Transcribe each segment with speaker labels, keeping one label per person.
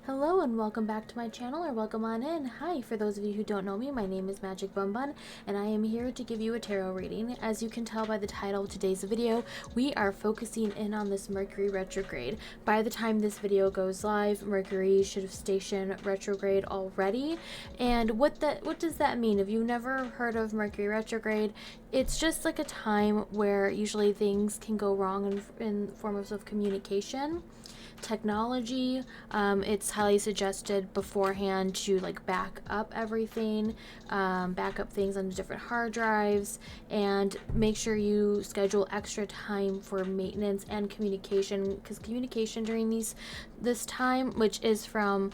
Speaker 1: Hello and welcome back to my channel, or welcome on in. Hi, for those of you who don't know me, my name is Magic Bun Bun and I am here to give you a tarot reading. As you can tell by the title of today's video, we are focusing in on this Mercury retrograde. By the time this video goes live, Mercury should have stationed retrograde already. And what does that mean? If you've never heard of Mercury retrograde, it's just like a time where usually things can go wrong in forms of communication, technology. It's highly suggested beforehand to like back up everything, back up things on different hard drives, and make sure you schedule extra time for maintenance and communication, because communication during this time, which is from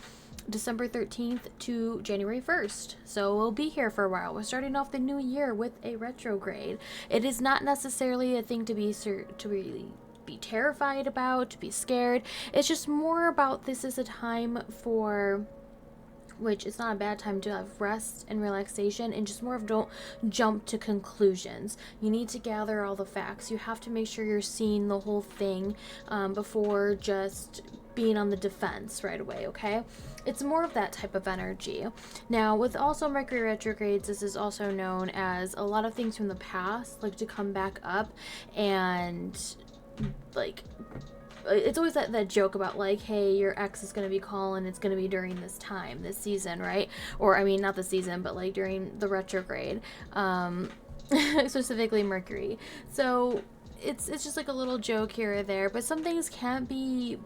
Speaker 1: December 13th to January 1st. So we'll be here for a while. We're starting off the new year with a retrograde. It is not necessarily a thing to really be terrified about, to be scared. It's just more about, this is a time for which it's not a bad time to have rest and relaxation, and just more of don't jump to conclusions. You need to gather all the facts. You have to make sure you're seeing the whole thing before just being on the defense right away, okay? It's more of that type of energy. Now, with also Mercury retrogrades, this is also known as a lot of things from the past like to come back up, and like it's always that joke about like, hey, your ex is going to be calling, it's going to be during this time, this season, right? Or I mean, not the season, but like during the retrograde, specifically Mercury. So it's just like a little joke here or there, but some things can't be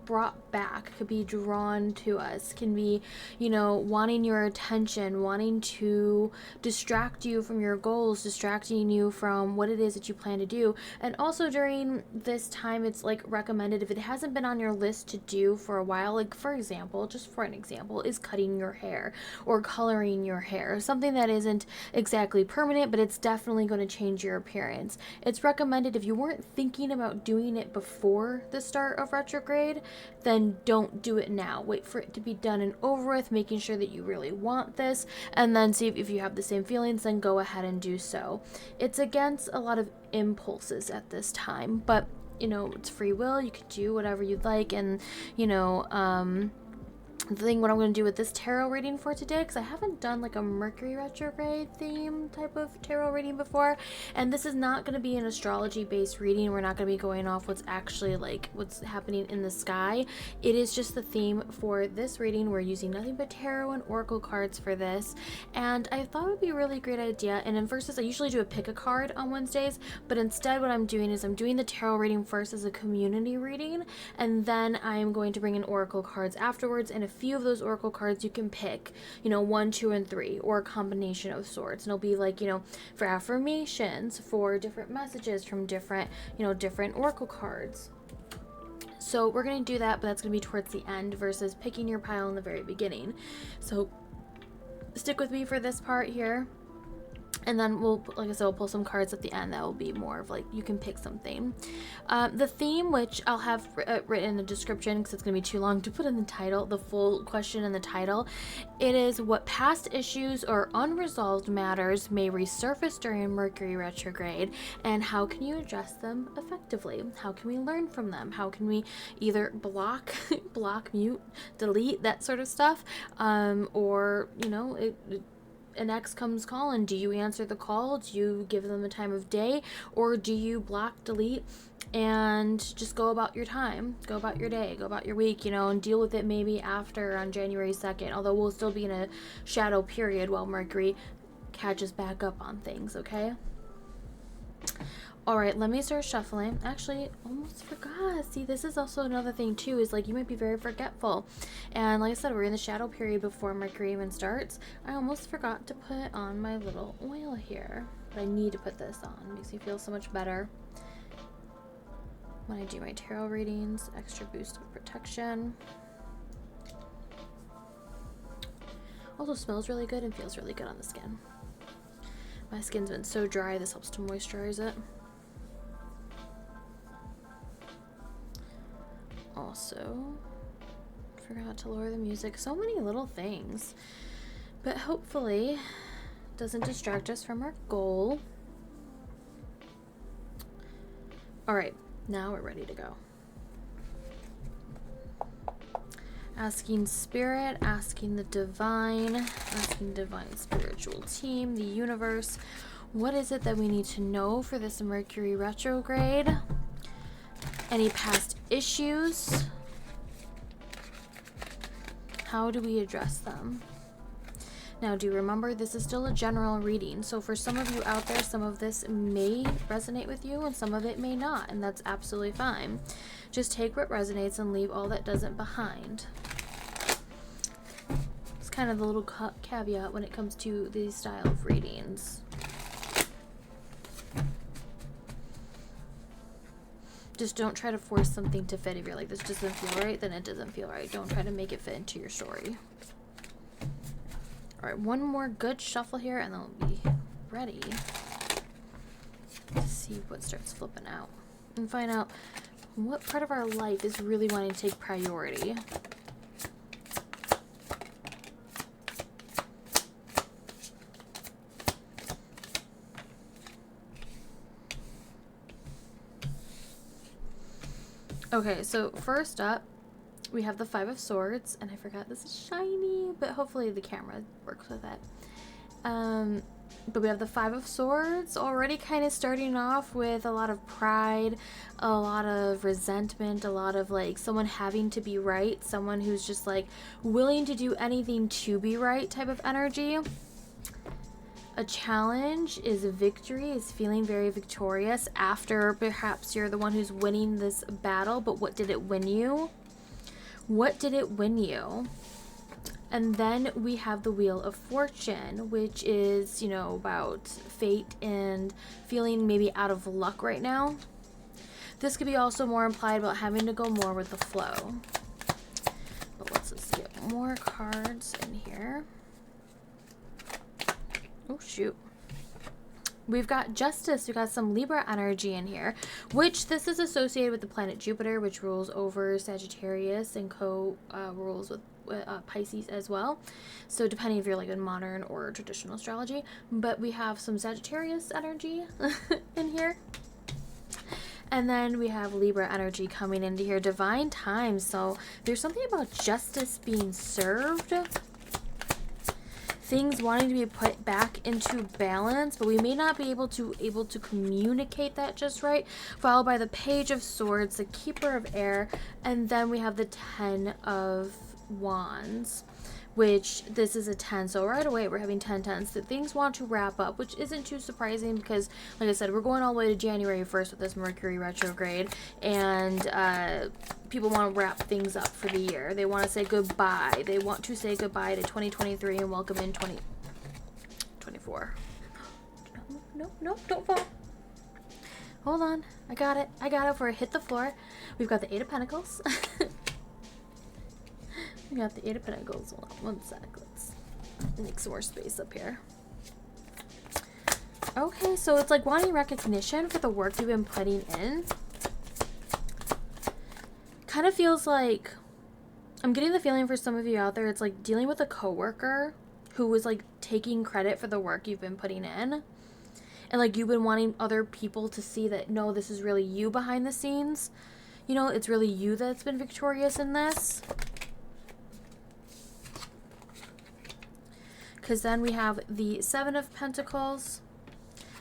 Speaker 1: brought back, could be drawn to us, can be, wanting your attention, wanting to distract you from your goals, distracting you from what it is that you plan to do. And also during this time, it's like recommended, if it hasn't been on your list to do for a while, like for example, just for an example, is cutting your hair or coloring your hair, something that isn't exactly permanent, but it's definitely going to change your appearance. It's recommended, if you weren't thinking about doing it before the start of retrograde, then don't do it now. Wait for it to be done and over with, making sure that you really want this, and then see if you have the same feelings, then go ahead and do so. It's against a lot of impulses at this time, but it's free will. You can do whatever you'd like, and what I'm going to do with this tarot reading for today, because I haven't done like a Mercury retrograde theme type of tarot reading before, and this is not going to be an astrology based reading. We're not going to be going off what's actually like what's happening in the sky. It is just the theme for this reading. We're using nothing but tarot and oracle cards for this, and I thought it would be a really great idea. And in verses, I usually do a pick a card on Wednesdays, but instead what I'm doing is I'm doing the tarot reading first as a community reading, and then I'm going to bring in oracle cards afterwards. And a few of those oracle cards you can pick, 1, 2, and 3, or a combination of sorts, and it'll be like, for affirmations, for different messages from different oracle cards. So we're going to do that, but that's going to be towards the end versus picking your pile in the very beginning. So stick with me for this part here. And then we'll pull some cards at the end that will be more of like, you can pick something. The theme, which I'll have written in the description because it's going to be too long to put in the title, the full question in the title. It is, what past issues or unresolved matters may resurface during Mercury retrograde, and how can you address them effectively? How can we learn from them? How can we either block, mute, delete, that sort of stuff, or an ex comes calling, do you answer the call? Do you give them the time of day? Or do you block, delete, and just go about your time, go about your day, go about your week, and deal with it maybe after on January 2nd, although we'll still be in a shadow period while Mercury catches back up on things, okay? All right, let me start shuffling. Actually, almost forgot. See, this is also another thing too, is like you might be very forgetful. And like I said, we're in the shadow period before Mercury even starts. I almost forgot to put on my little oil here, but I need to put this on. It makes me feel so much better when I do my tarot readings. Extra boost of protection. Also smells really good and feels really good on the skin. My skin's been so dry, this helps to moisturize it. Also, forgot to lower the music. So many little things, but hopefully doesn't distract us from our goal. All right, now we're ready to go. Asking spirit, asking the divine, asking divine spiritual team, the universe. What is it that we need to know for this Mercury retrograde? Any past issues? How do we address them? Now, do remember, this is still a general reading. So for some of you out there, some of this may resonate with you and some of it may not. And that's absolutely fine. Just take what resonates and leave all that doesn't behind. It's kind of the little caveat when it comes to these style of readings. Just don't try to force something to fit. If you're like, this doesn't feel right, then it doesn't feel right. Don't try to make it fit into your story. All right, one more good shuffle here, and then we'll be ready to see what starts flipping out and find out what part of our life is really wanting to take priority. Okay, so first up, we have the Five of Swords, and I forgot this is shiny, but hopefully the camera works with it. But we have the Five of Swords already kind of starting off with a lot of pride, a lot of resentment, a lot of like someone having to be right, someone who's just like willing to do anything to be right type of energy. A challenge is a victory, is feeling very victorious after perhaps you're the one who's winning this battle, but what did it win you? What did it win you? And then we have the Wheel of Fortune, which is, you know, about fate and feeling maybe out of luck right now. This could be also more implied about having to go more with the flow. But let's just get more cards in here. Oh, shoot. We've got Justice. We've got some Libra energy in here, which this is associated with the planet Jupiter, which rules over Sagittarius and rules with Pisces as well. So depending if you're like in modern or traditional astrology, but we have some Sagittarius energy in here. And then we have Libra energy coming into here, divine time. So there's something about justice being served. Things wanting to be put back into balance, but we may not be able to communicate that just right. Followed by the Page of Swords, the Keeper of Air, and then we have the 10 of Wands, which this is a 10. So right away we're having 10 10s that things want to wrap up, which isn't too surprising because, like I said, we're going all the way to January 1st with this Mercury retrograde, and people want to wrap things up for the year. They want to say goodbye. They want to say goodbye to 2023 and welcome in 2024. No, don't fall. Hold on. I got it before I hit the floor. We've got the Eight of Pentacles. We got the Eight of Pentacles. Hold on one sec. Let's make some more space up here. Okay, so it's like wanting recognition for the work you've been putting in. Kind of feels like, I'm getting the feeling for some of you out there, it's like dealing with a coworker who was like taking credit for the work you've been putting in. And like you've been wanting other people to see that, no, this is really you behind the scenes. You know, it's really you that's been victorious in this. Because then we have the Seven of Pentacles.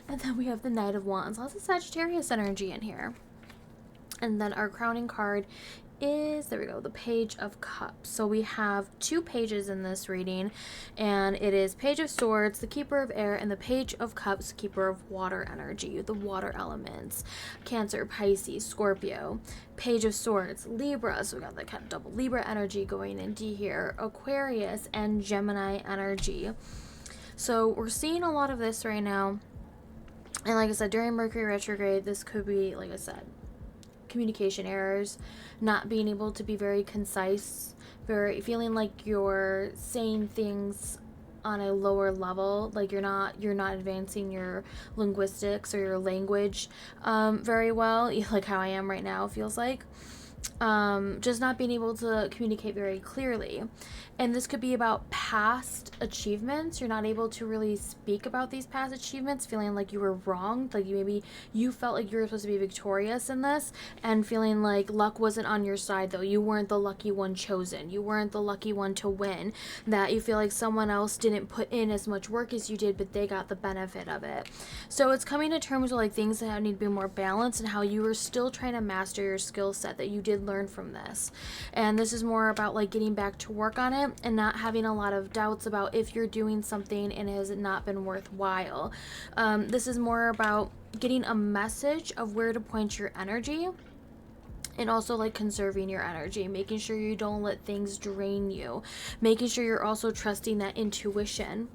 Speaker 1: And then we have the Knight of Wands. Lots of Sagittarius energy in here. And then our crowning card is, there we go, the Page of Cups. So we have two pages in this reading, and it is Page of Swords, the Keeper of Air, and the Page of Cups, Keeper of Water energy, the water elements. Cancer, Pisces, Scorpio. Page of Swords, Libra, so we got that kind of double Libra energy going into here. Aquarius and Gemini energy. So we're seeing a lot of this right now. And like I said, during Mercury retrograde, this could be, like I said, communication errors, not being able to be very concise, feeling like you're saying things on a lower level, like you're not advancing your linguistics or your language very well, like how I am right now feels like. just not being able to communicate very clearly. And this could be about past achievements. You're not able to really speak about these past achievements, feeling like you were wronged, like you felt like you were supposed to be victorious in this, and feeling like luck wasn't on your side, though. You weren't the lucky one chosen. You weren't the lucky one to win. That you feel like someone else didn't put in as much work as you did, but they got the benefit of it. So it's coming to terms with like things that need to be more balanced, and how you were still trying to master your skill set that you did learn from this. And this is more about like getting back to work on it and not having a lot of doubts about if you're doing something and has it not been worthwhile. This is more about getting a message of where to point your energy, and also like conserving your energy, making sure you don't let things drain you, making sure you're also trusting that intuition,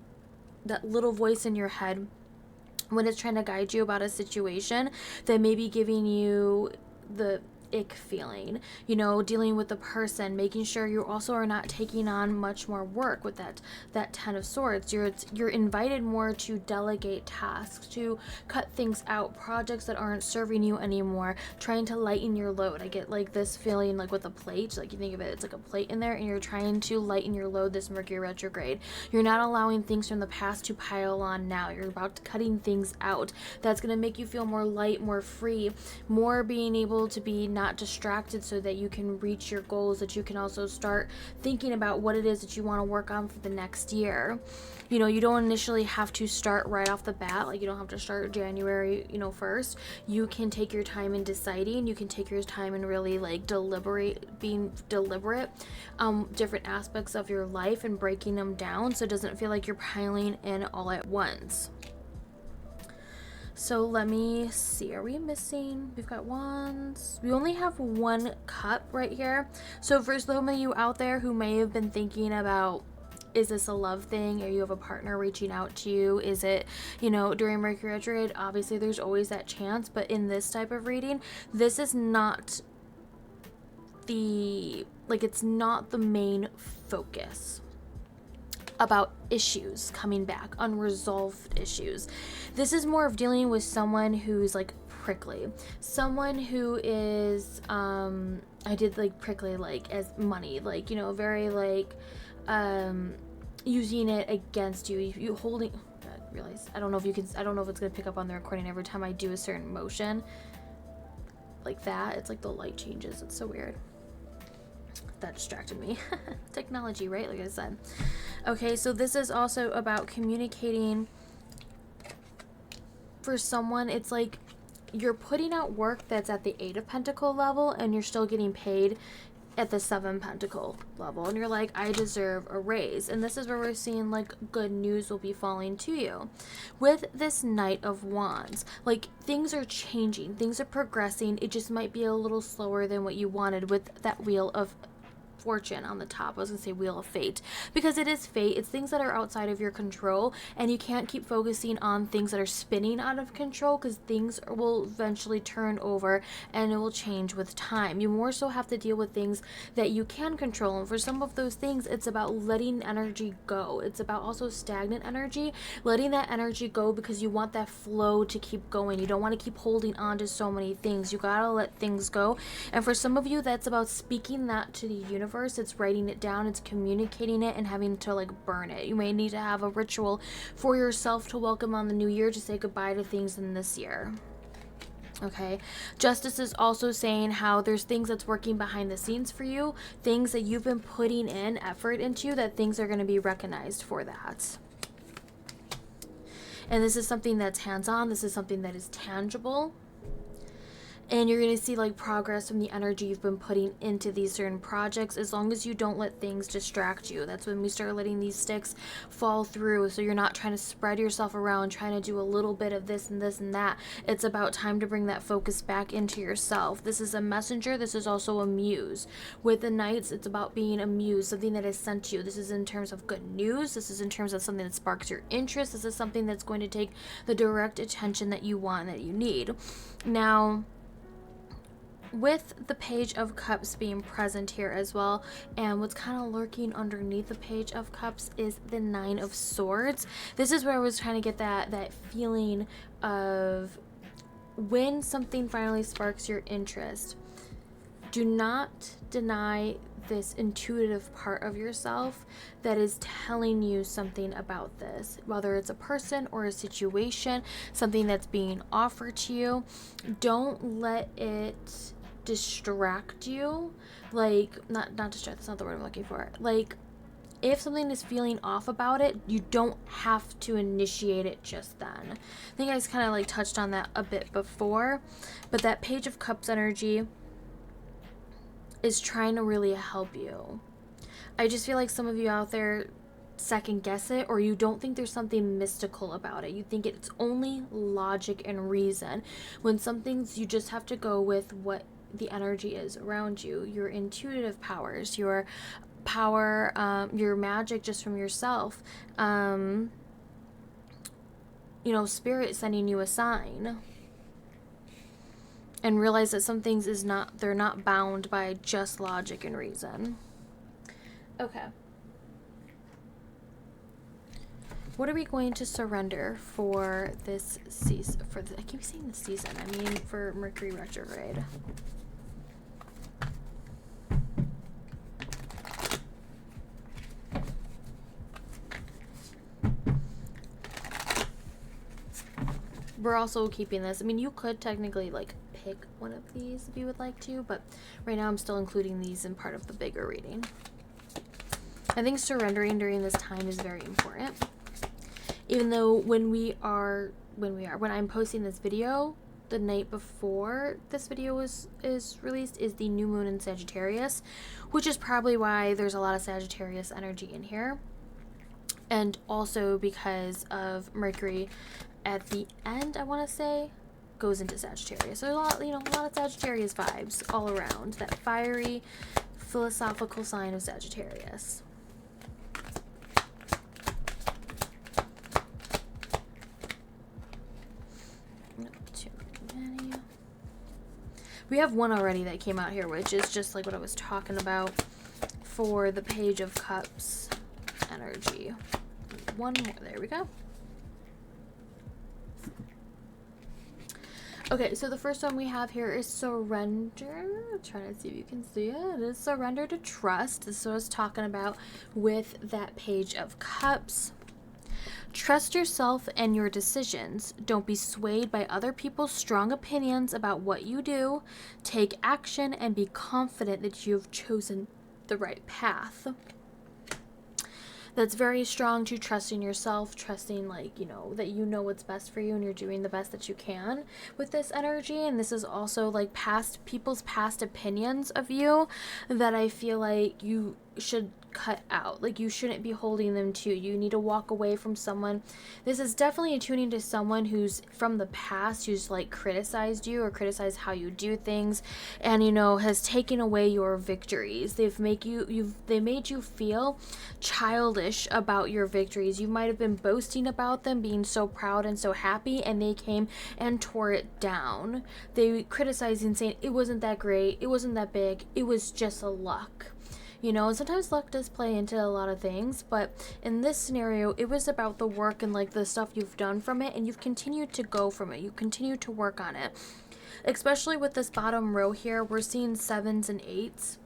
Speaker 1: that little voice in your head when it's trying to guide you about a situation that may be giving you the ick feeling, dealing with the person, making sure you also are not taking on much more work with that 10 of swords. You're invited more to delegate tasks, to cut things out, projects that aren't serving you anymore, trying to lighten your load. I get like this feeling like with a plate, like you think of it, it's like a plate in there, and you're trying to lighten your load this Mercury retrograde. You're not allowing things from the past to pile on now. You're about cutting things out. That's going to make you feel more light, more free, more being able to be not distracted, so that you can reach your goals, that you can also start thinking about what it is that you want to work on for the next year. You don't initially have to start right off the bat, like you don't have to start January 1st. You can take your time in deciding, you can take your time and really like being deliberate, different aspects of your life and breaking them down, so it doesn't feel like you're piling in all at once. So let me see, are we missing? We've got wands. We only have one cup right here. So for some of you out there who may have been thinking about, is this a love thing? Or you have a partner reaching out to you? Is it, during Mercury retrograde? Obviously there's always that chance, but in this type of reading, this is not it's not the main focus about issues coming back, unresolved issues. This is more of dealing with someone who's like prickly, someone who is I did like prickly like as money, like very like using it against you, you holding, I realize I don't know if it's gonna pick up on the recording every time I do a certain motion like that. It's like the light changes, it's so weird. That distracted me. Technology, right? Like I said. Okay, so this is also about communicating. For someone, it's like you're putting out work that's at the 8 of Pentacle level, and you're still getting paid at the 7 Pentacle level, and you're like, I deserve a raise. And this is where we're seeing like good news will be falling to you with this Knight of Wands. Like things are changing, things are progressing. It just might be a little slower than what you wanted with that Wheel of Fortune on the top. I was gonna say Wheel of Fate, because it is fate. It's things that are outside of your control, and you can't keep focusing on things that are spinning out of control, because things will eventually turn over and it will change with time. You more so have to deal with things that you can control, and for some of those things it's about letting energy go. It's about also stagnant energy, letting that energy go, because you want that flow to keep going. You don't want to keep holding on to so many things. You gotta let things go. And for some of you, that's about speaking that to the universe. It's writing it down, it's communicating it, and having to like burn it. You may need to have a ritual for yourself to welcome on the new year, to say goodbye to things in this year. Okay, Justice is also saying how there's things that's working behind the scenes for you, things that you've been putting in effort into, that things are going to be recognized for that. And this is something that's hands-on, this is something that is tangible. And you're going to see like progress from the energy you've been putting into these certain projects, as long as you don't let things distract you. That's when we start letting these sticks fall through. So you're not trying to spread yourself around, trying to do a little bit of this and this and that. It's about time to bring that focus back into yourself. This is a messenger. This is also a muse. With the Knights, it's about being a muse, something that is sent to you. This is in terms of good news. This is in terms of something that sparks your interest. This is something that's going to take the direct attention that you want, that you need. Now, with the Page of Cups being present here as well, and what's kind of lurking underneath the Page of Cups is the 9 of Swords. This is where I was trying to get that feeling of when something finally sparks your interest. Do not deny this intuitive part of yourself that is telling you something about this, whether it's a person or a situation, something that's being offered to you. Don't let it distract you. Like, not distract, that's not the word I'm looking for. Like, if something is feeling off about it, you don't have to initiate it just then. I think I just kind of like touched on that a bit before, but that Page of Cups energy is trying to really help you. I just feel like some of you out there second guess it, or you don't think there's something mystical about it. You think it's only logic and reason, when some things you just have to go with what the energy is around you, your intuitive powers, your power, your magic just from yourself, spirit sending you a sign, and realize that some things they're not bound by just logic and reason. Okay. What are we going to surrender for this season? I keep saying the season. I mean for Mercury retrograde. We're also keeping this. I mean, you could technically like pick one of these if you would like to, but right now I'm still including these in part of the bigger reading. I think surrendering during this time is very important. Even though when I'm posting this video, the night before this video is released is the new moon in Sagittarius, which is probably why there's a lot of Sagittarius energy in here. And also because of Mercury at the end, I want to say, goes into Sagittarius. So a lot of Sagittarius vibes all around. That fiery, philosophical sign of Sagittarius. We have one already that came out here, which is just like what I was talking about for the Page of Cups energy. One more. There we go. Okay, so the first one we have here is surrender. I'm trying to see if you can see it. It is surrender to trust. This is what I was talking about with that Page of Cups. Trust yourself and your decisions. Don't be swayed by other people's strong opinions about what you do. Take action and be confident that you have chosen the right path. That's very strong to trust in yourself, trusting that you know what's best for you and you're doing the best that you can with this energy. And this is also like people's past opinions of you that I feel like you should cut out. Like, you shouldn't be holding them to. You need to walk away from someone. This is definitely attuning to someone who's from the past, who's like criticized you or criticized how you do things, and has taken away your victories. They made you feel childish about your victories. You might have been boasting about them, being so proud and so happy, and they came and tore it down. They criticized and saying it wasn't that great, it wasn't that big, it was just a luck. And sometimes luck does play into a lot of things, but in this scenario, it was about the work and like the stuff you've done from it, and you've continued to go from it. You continue to work on it. Especially with this bottom row here, we're seeing 7s and 8s.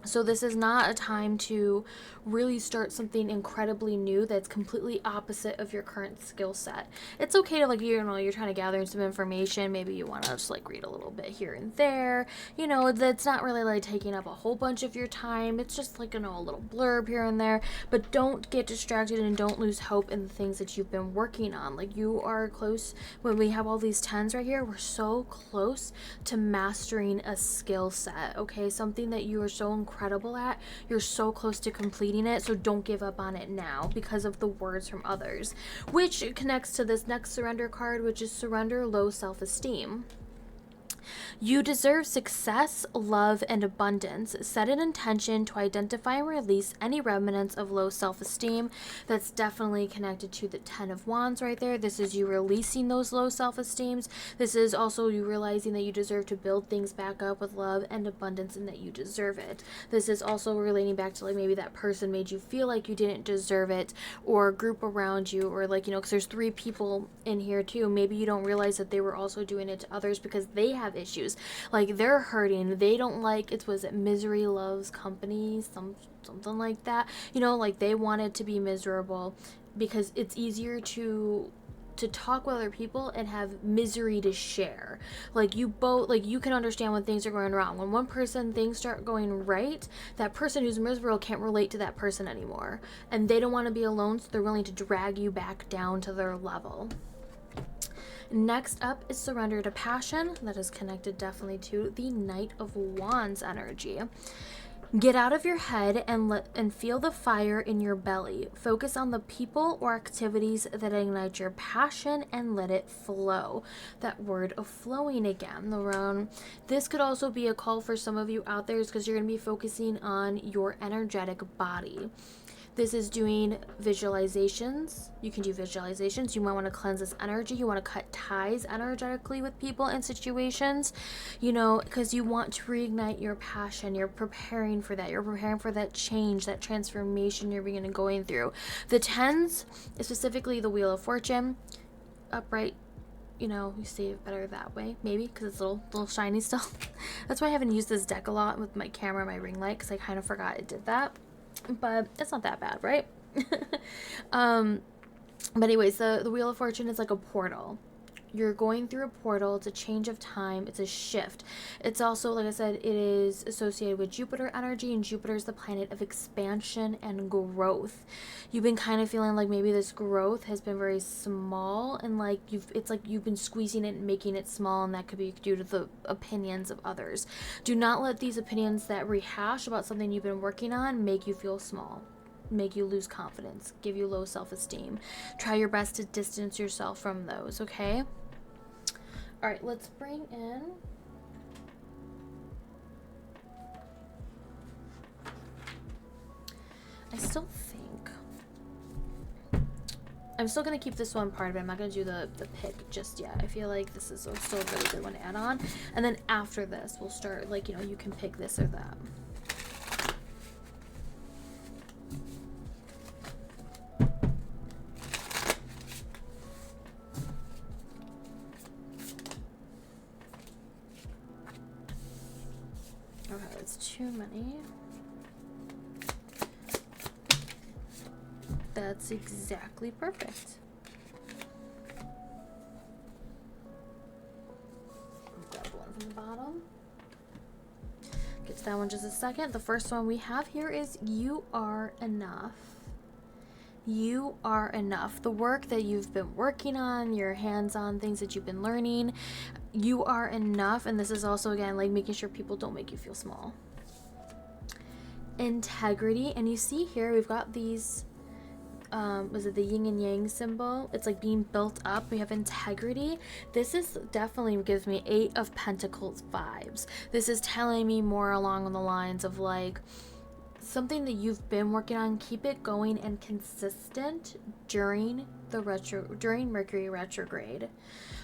Speaker 1: So this is not a time to really start something incredibly new that's completely opposite of your current skill set. It's okay to you're trying to gather some information. Maybe you want to just read a little bit here and there. That's not really taking up a whole bunch of your time. It's just a little blurb here and there. But don't get distracted and don't lose hope in the things that you've been working on. You are close. When we have all these 10s right here, we're so close to mastering a skill set. Okay, something that you are so incredible at, you're so close to completing it, so don't give up on it now because of the words from others, which connects to this next surrender card, which is surrender low self-esteem. You deserve success, love, and abundance. Set an intention to identify and release any remnants of low self-esteem. That's definitely connected to the 10 of Wands right there. This is you releasing those low self-esteems. This is also you realizing that you deserve to build things back up with love and abundance and that you deserve it. This is also relating back to maybe that person made you feel like you didn't deserve it, or a group around you, or because there's 3 people in here too. Maybe you don't realize that they were also doing it to others because they have have issues. Like, they're hurting. They don't like, was it misery loves company? Something like that. You know, like, they wanted to be miserable because it's easier to talk with other people and have misery to share. Like, you both, like, you can understand when things are going wrong. When one person, things start going right, that person who's miserable can't relate to that person anymore, and they don't want to be alone, so they're willing to drag you back down to their level. Next up is surrender to passion. That is connected definitely to the Knight of Wands energy. Get out of your head and feel the fire in your belly. Focus on the people or activities that ignite your passion and let it flow. That word of flowing again. Around this could also be a call for some of you out there, because you're going to be focusing on your energetic body. This is doing visualizations. You can do visualizations. You might want to cleanse this energy. You want to cut ties energetically with people and situations, you know, because you want to reignite your passion. You're preparing for that. You're preparing for that change, that transformation you're going through. The tens, specifically the Wheel of Fortune, upright. You know, you see it better that way, maybe, because it's a little shiny still. That's why I haven't used this deck a lot with my camera, my ring light, because I kind of forgot it did that. But it's not that bad, right? But anyways, the Wheel of Fortune is like a portal. You're going through a portal. It's a change of time. It's a shift. It's also, like I said, it is associated with Jupiter energy, and Jupiter is the planet of expansion and growth. You've been kind of feeling like maybe this growth has been very small, and like it's like you've been squeezing it and making it small, and that could be due to the opinions of others. Do not let these opinions that rehash about something you've been working on make you feel small, make you lose confidence, give you low self-esteem. Try your best to distance yourself from those, okay? All right, let's bring in I'm still going to keep this one part, but I'm not going to do the pick just yet. I feel like this is still a really good one to add on. And then after this, we'll start, like, you know, you can pick this or that. Okay, it's too many. That's exactly perfect. Grab one from the bottom. Get to that one just a second. The first one we have here is you are enough. You are enough. The work that you've been working on, your hands-on things that you've been learning, you are enough. And this is also, again, like making sure people don't make you feel small. Integrity. And you see here, we've got these, was it the yin and yang symbol? It's like being built up. We have integrity. This is definitely gives me 8 of Pentacles vibes. This is telling me more along the lines of like, something that you've been working on, keep it going and consistent during Mercury retrograde.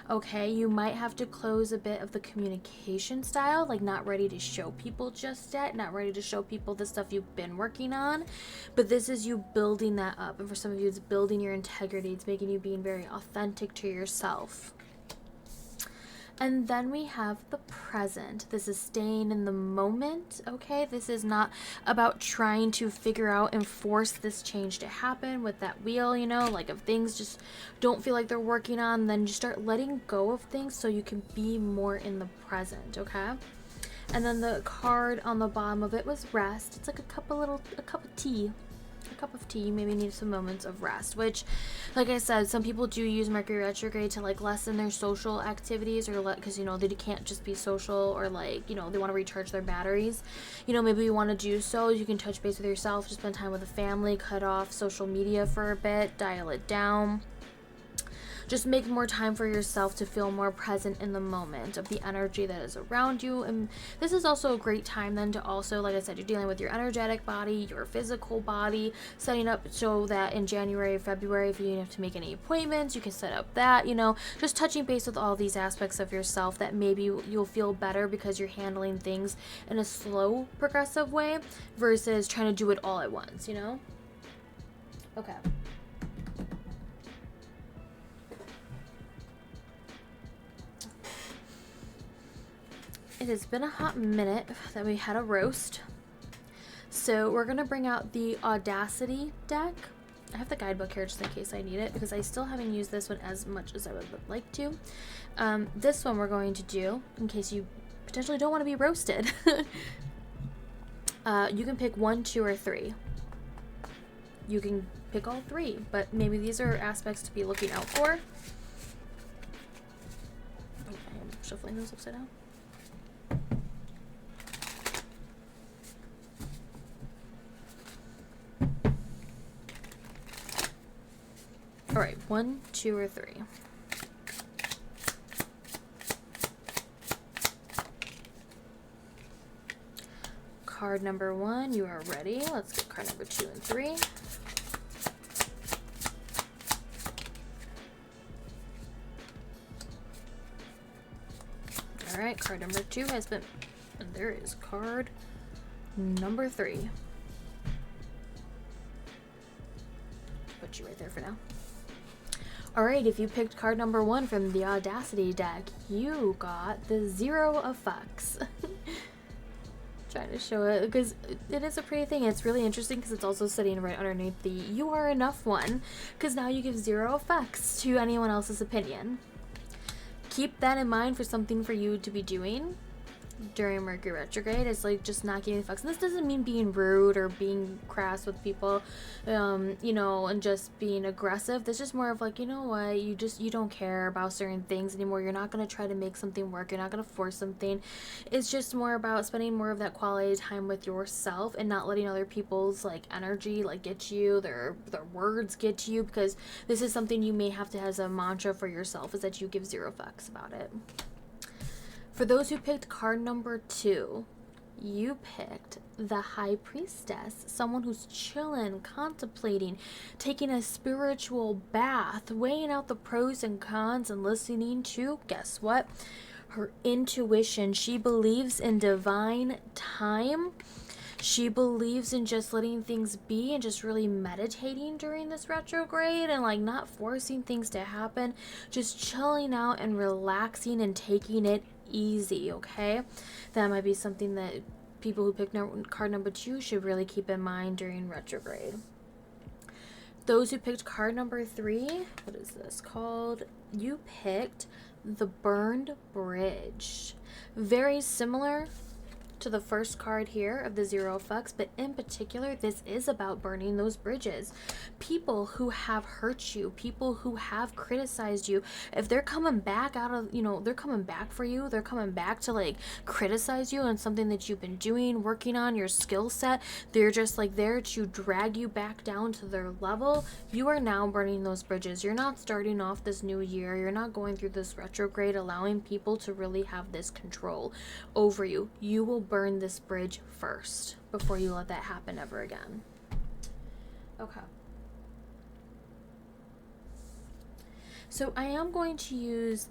Speaker 1: Okay, you might have to close a bit of the communication style, like not ready to show people just yet, not ready to show people the stuff you've been working on, but this is you building that up. And for some of you, it's building your integrity. It's making you being very authentic to yourself. And then we have the present. This is staying in the moment, okay? This is not about trying to figure out and force this change to happen with that wheel, you know? Like if things just don't feel like they're working on, then you start letting go of things so you can be more in the present, okay? And then the card on the bottom of it was rest. It's like a cup of tea. A cup of tea. You maybe need some moments of rest, which, like I said, some people do use Mercury retrograde to like lessen their social activities, or because, you know, they can't just be social, or like, you know, they want to recharge their batteries. You know, maybe you want to do so. You can touch base with yourself, just spend time with the family, cut off social media for a bit, dial it down. Just make more time for yourself to feel more present in the moment of the energy that is around you. And this is also a great time then to also, like I said, you're dealing with your energetic body, your physical body, setting up so that in January, February, if you have to make any appointments, you can set up that, you know, just touching base with all these aspects of yourself that maybe you'll feel better because you're handling things in a slow, progressive way versus trying to do it all at once, you know? Okay. it has been a hot minute that we had a roast. So we're going to bring out the Audacity deck. I have the guidebook here just in case I need it, because I still haven't used this one as much as I would like to. This one we're going to do, in case you potentially don't want to be roasted. You can pick 1, 2, or 3. You can pick all 3, but maybe these are aspects to be looking out for. Oh, I am shuffling those upside down. All right, 1, 2, or 3. Card number 1, you are ready. Let's get card number 2 and 3. All right, card number 2 has been, and there is card number 3. Put you right there for now. All right, if you picked card number 1 from the Audacity deck, you got the 0 of fucks. Trying to show it because it is a pretty thing. It's really interesting because it's also sitting right underneath the you are enough one, because now you give 0 fucks to anyone else's opinion. Keep that in mind for something for you to be doing during Mercury Retrograde. It's like just not giving fucks. And this doesn't mean being rude or being crass with people, you know, and just being aggressive. This is more of like, you know what, you don't care about certain things anymore. You're not going to try to make something work. You're not going to force something. It's just more about spending more of that quality time with yourself and not letting other people's like energy like get you, their words get to you, because this is something you may have to have as a mantra for yourself, is that you give 0 fucks about it. For those who picked card number 2, you picked the High Priestess, someone who's chilling, contemplating, taking a spiritual bath, weighing out the pros and cons, and listening to, guess what? Her intuition. She believes in divine time. She believes in just letting things be and just really meditating during this retrograde and like not forcing things to happen, just chilling out and relaxing and taking it easy, okay? That might be something that people who pick card number 2 should really keep in mind during retrograde. Those who picked card number 3, what is this called? You picked the Burned Bridge. Very similar to the first card here of the 0 fucks, but in particular this is about burning those bridges. People who have hurt you, people who have criticized you, if they're coming back out of, you know, they're coming back for you, they're coming back to like criticize you on something that you've been doing, working on your skill set, they're just like there to drag you back down to their level. You are now burning those bridges. You're not starting off this new year, you're not going through this retrograde allowing people to really have this control over you. You will burn this bridge first before you let that happen ever again. Okay. So I am going to use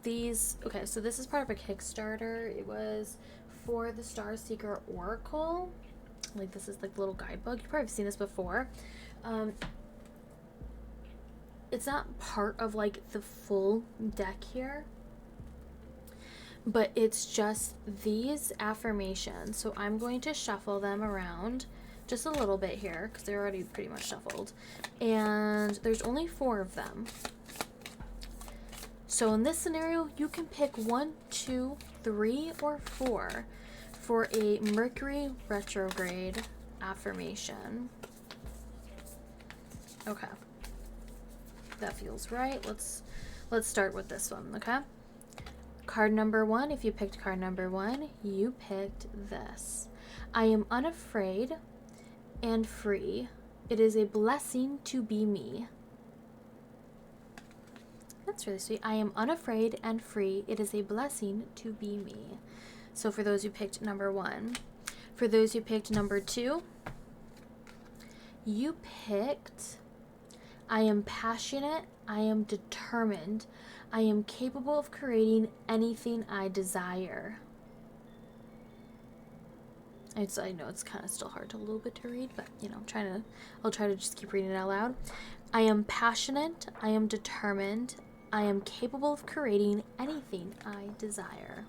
Speaker 1: these. Okay, so this is part of a Kickstarter. It was for the Star Seeker Oracle. Like this is like the little guidebook. You've probably seen this before. It's not part of like the full deck here, but it's just these affirmations. So I'm going to shuffle them around just a little bit here because they're already pretty much shuffled. And there's only 4 of them. So in this scenario, you can pick 1, 2, 3, or 4 for a Mercury Retrograde affirmation. Okay. That feels right. Let's start with this one, okay? Card number 1, if you picked card number 1, you picked this. I am unafraid and free. It is a blessing to be me. That's really sweet. I am unafraid and free. It is a blessing to be me. So for those who picked number 1. For those who picked number 2, you picked I am passionate. I am determined. I am capable of creating anything I desire. I know it's kind of still hard a little bit to read, but you know, I'll try to just keep reading it out loud. I am passionate. I am determined. I am capable of creating anything I desire.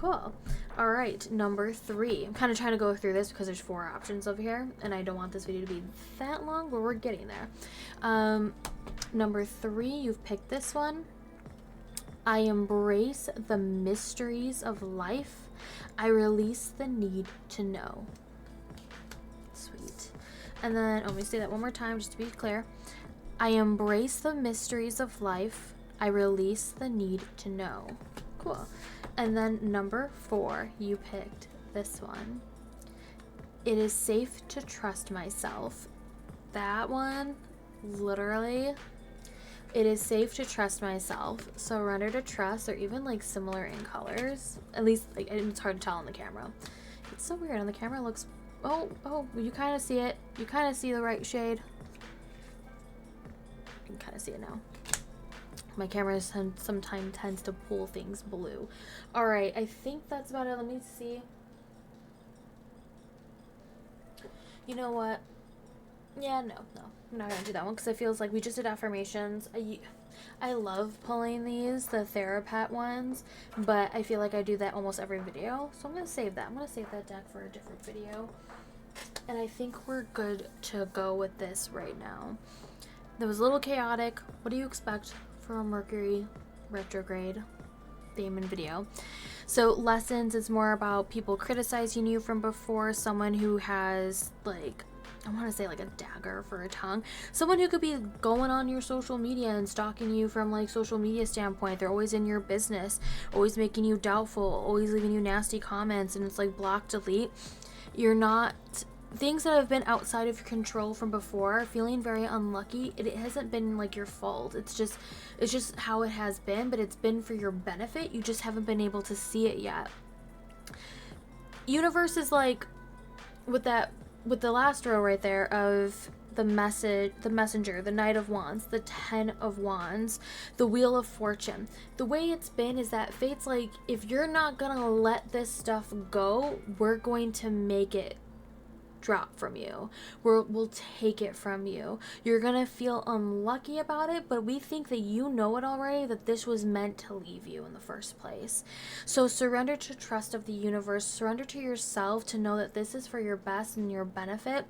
Speaker 1: Cool. All right, number 3. I'm kind of trying to go through this because there's 4 options over here, and I don't want this video to be that long, but we're getting there. Number 3, you've picked this one. I embrace the mysteries of life. I release the need to know. Sweet. And then, let me say that one more time just to be clear. I embrace the mysteries of life. I release the need to know. Cool. And then number 4, you picked this one. It is safe to trust myself. That one, literally, it is safe to trust myself. Surrender to trust, or even like similar in colors. At least, like, it's hard to tell on the camera. It's so weird. On the camera, it looks, oh, you kind of see it. You kind of see the right shade. You can kind of see it now. My camera sometimes tends to pull things blue. All right, I think that's about it. Let me see. You know what? Yeah, no. I'm not going to do that one because it feels like we just did affirmations. I love pulling these, the Therapet ones, but I feel like I do that almost every video. So I'm going to save that. I'm going to save that deck for a different video. And I think we're good to go with this right now. That was a little chaotic. What do you expect for a Mercury Retrograde theme and video? So lessons is more about people criticizing you from before, someone who has, like, I want to say like a dagger for a tongue, someone who could be going on your social media and stalking you from like social media standpoint. They're always in your business, always making you doubtful, always leaving you nasty comments, and it's like block, delete. You're not, things that have been outside of your control from before, feeling very unlucky. It hasn't been like your fault. It's just how it has been, but it's been for your benefit. You just haven't been able to see it yet. Universe is like, with the last row right there of the messenger, the Knight of Wands, the 10 of Wands, the Wheel of Fortune. The way it's been is that fate's like, if you're not gonna let this stuff go, we're going to make it drop from you. We'll take it from you. You're gonna feel unlucky about it, but we think that you know it already, that this was meant to leave you in the first place. So surrender to trust of the universe. Surrender to yourself to know that this is for your best and your benefit.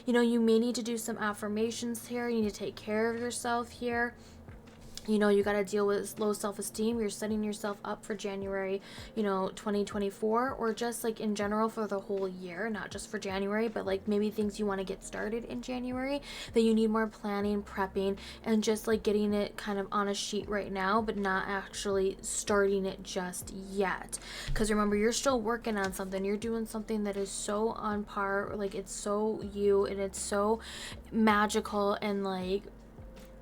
Speaker 1: You know, you may need to do some affirmations here. You need to take care of yourself here. You know, you got to deal with low self-esteem. You're setting yourself up for January, 2024, or just like in general for the whole year, not just for January, but like maybe things you want to get started in January that you need more planning, prepping, and just like getting it kind of on a sheet right now, but not actually starting it just yet. Because remember, you're still working on something. You're doing something that is so on par, like it's so you, and it's so magical, and like,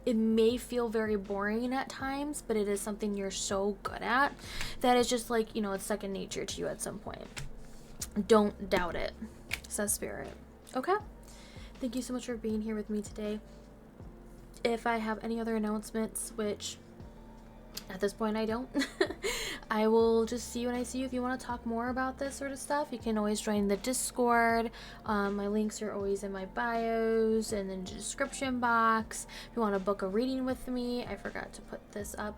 Speaker 1: it may feel very boring at times, but it is something you're so good at that it's just like, it's second nature to you at some point. Don't doubt it, says Spirit. Okay? Thank you so much for being here with me today. If I have any other announcements, which at this point I don't, I will just see you when I see you. If you want to talk more about this sort of stuff, you can always join the Discord. My links are always in my bios and in the description box. If you want to book a reading with me, I forgot to put this up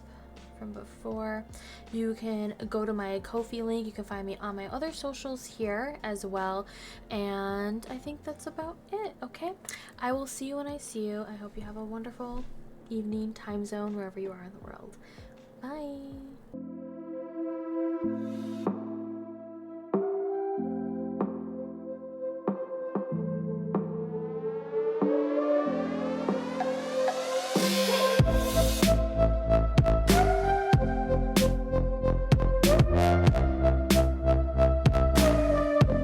Speaker 1: from before. You can go to my Ko-fi link. You can find me on my other socials here as well. And I think that's about it, okay? I will see you when I see you. I hope you have a wonderful evening, time zone, wherever you are in the world. Bye.